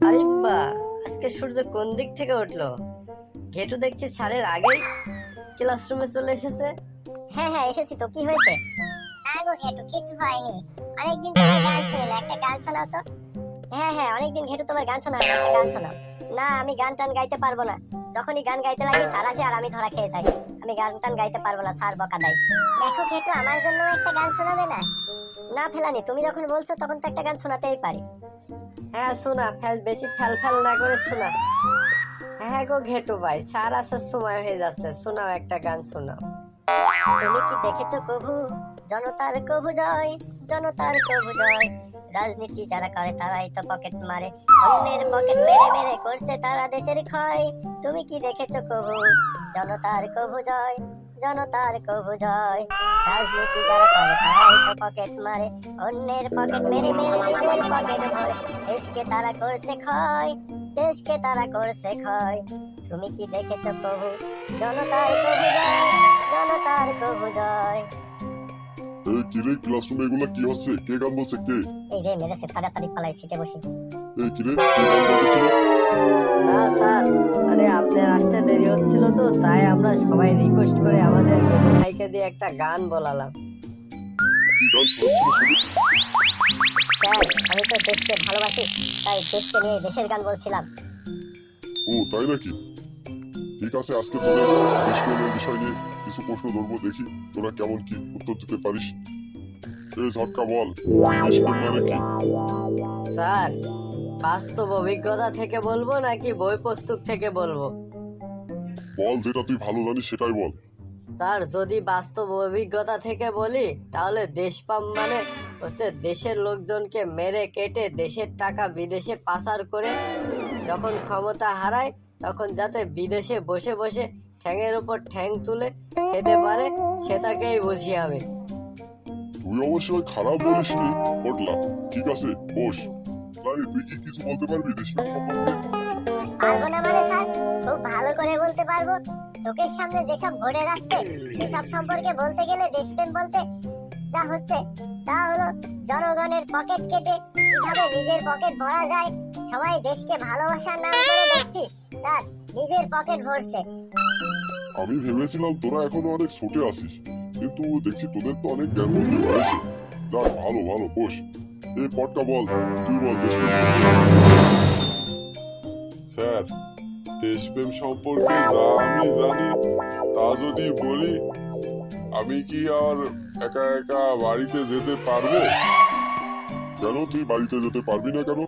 আরে বাহ, আজকে সূর্য কোন দিক থেকে উঠলো? ঘেটু দেখছি স্যারের আগেই ক্লাসরুমে চলে এসেছে। হ্যাঁ হ্যাঁ এসেছি তো, কি হয়েছে? না গো ঘেটু, কিছু হয়নি। অনেকদিন তোমার গান শুনি না, একটা গান শোনাও তো। হ্যাঁ হ্যাঁ অনেকদিন ঘেটু তোমার গান শোনা হয় না, একটা গান শোনাও। না আমি গান টান গাইতে পারবো না। যখনই গান গাইতে লাগি স্যার আসে আর আমি ধরা খেয়ে যাই। আমি গান টান গাইতে পারবো না, স্যার বকা দেয়। দেখো ঘেটু, আমার জন্য একটা গান শোনাবে না? না ফেলানি, তুমি যখন বলছো তখন তো একটা গান শোনাতেই পারি। হ্যাঁ শোনা, বেশি ফ্যাল ফ্যাল না করে শোনা। হ্যাঁ গো ঘেটু ভাই, স্যার আসার সময় হয়ে যাচ্ছে, শোনাও একটা গান শোনাও। তুমি কি দেখেছো কভু, জনতার কভু জয়, জনতার কভু জয়। রাজনীতি যারা করে তারাই তো পকেট মারে, অন্যের পকেট মেরে মেরে করছে তারা দেশের ক্ষয়। তুমি কি দেখেছো কভু, জনতার কভু জয়, জনতার কভু জয়। রাজনীতি যারা করে তারাই তো পকেট মারে, অন্যের পকেট মেরে মেরে নিজের পকেট ভরে। দেশকে তারা করছে ক্ষয়, দেশকে তারা করছে ক্ষয়। তুমি কি দেখেছো কভু, জনতার কভু জয়, জনতার কভু জয়। এই কিরে, ক্লাসরুমে এগুলা কি হচ্ছে? কে গান বলছে? কে? এই রে মেরেছে, তাড়াতাড়ি পালাই, সিটে বসি। এই কিরে, কে গান বলতেছিল? না স্যার, আরে আপনার আসতে দেরি হচ্ছিল তো, তাই আমরা সবাই রিকোয়েস্ট করে আমাদের গেটু ভাইকে দিয়ে একটা গান বলালাম। কি গান শোনাচ্ছিল শুনি? স্যার আমি তো দেশকে ভালোবাসি, তাই দেশকে নিয়ে দেশের গান বলছিলাম। ও তাই নাকি? ঠিক আছে, আজকে তোদের দেশপ্রেমের বিষয় নিয়ে কিছু প্রশ্ন ধরবো, দেখি তোরা কেমন কি উত্তর দিতে পারিস। এই ঝটকা বল, দেশপ্রেম মানে কি? স্যার, বাস্তব অভিজ্ঞতা থেকে বলবো নাকি বই পুস্তক থেকে বলবো? বল, যেটা তুই ভালো জানিস সেটাই বল। স্যার, যদি বাস্তব অভিজ্ঞতা থেকে বলি তাহলে দেশপ্রেম মানে হচ্ছে দেশের লোকজনকে মেরে কেটে দেশের টাকা বিদেশে পাচার করে যখন ক্ষমতা হারায় তখন যাতে বিদেশে বসে বসে ঠ্যাঙের উপর ঠ্যাং তুলে খেতে পারে, সেটাকেই বুঝি আমি। তুই অবশ্যই খারাপ বলিসনি পটলা। ঠিক আছে, বস। তাই তুই কি কিছু বলতে পারবি দেশপ্রেম সম্পর্কে? পারবো না মানে স্যার, খুব ভালো করে বলতে পারবো। চোখের সামনে যেসব ঘটে যাচ্ছে এসব সম্পর্কে বলতে গেলে দেশপ্রেম বলতে যা হচ্ছে তা হলো জনগণের পকেট কেটে কিভাবে নিজের পকেট ভরা যায়। সবাই দেশকে ভালোবাসার নাম করে দেখছি স্যার নিজের পকেট ভরছে। আমি ভেবেছিলাম তোরা এখনো অনেক ছোটে আছিস, কিন্তু দেখছি তোদের তো অনেক জ্ঞান বুদ্ধি হয়েছে। যাক, ভালো ভালো, বস। এই পটকা বল, তুই বল দেশপ্রেম স্যার, দেশপ্রেম সম্পর্কে যা আমি জানি তা যদি বলি, আমি কি আর একা একা বাড়িতে যেতে পারবো? কেন তুই বাড়িতে যেতে পারবি না কেন?